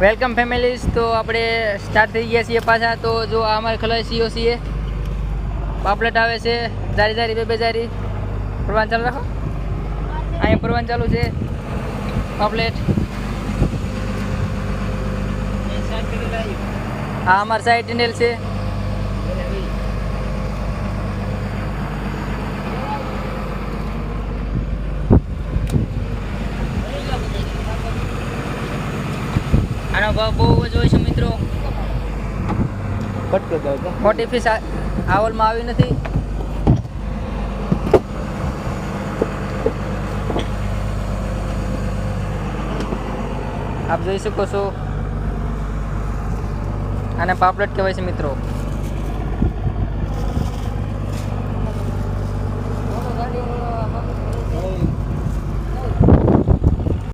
Welcome families. તો આપણે start થઈ ગયા છીએ પાછા. તો જો આ અમારે ખલાસીઓ છીએ, પાપલેટ આવે છે, જારી જારી બે જારી. પરવાન ચાલુ રાખો. અહીંયા પરવાન ચાલુ છે, પાપલેટ. આ અમારી સાઈડ ટેન્ડલ છે. આનો ભાવ બહુ જ હોય છે મિત્રો. મોટી ફીસ આવલમાં આવી નથી. આપ જોઈ શકો છો, આને પાપલેટ કહેવાય છે મિત્રો.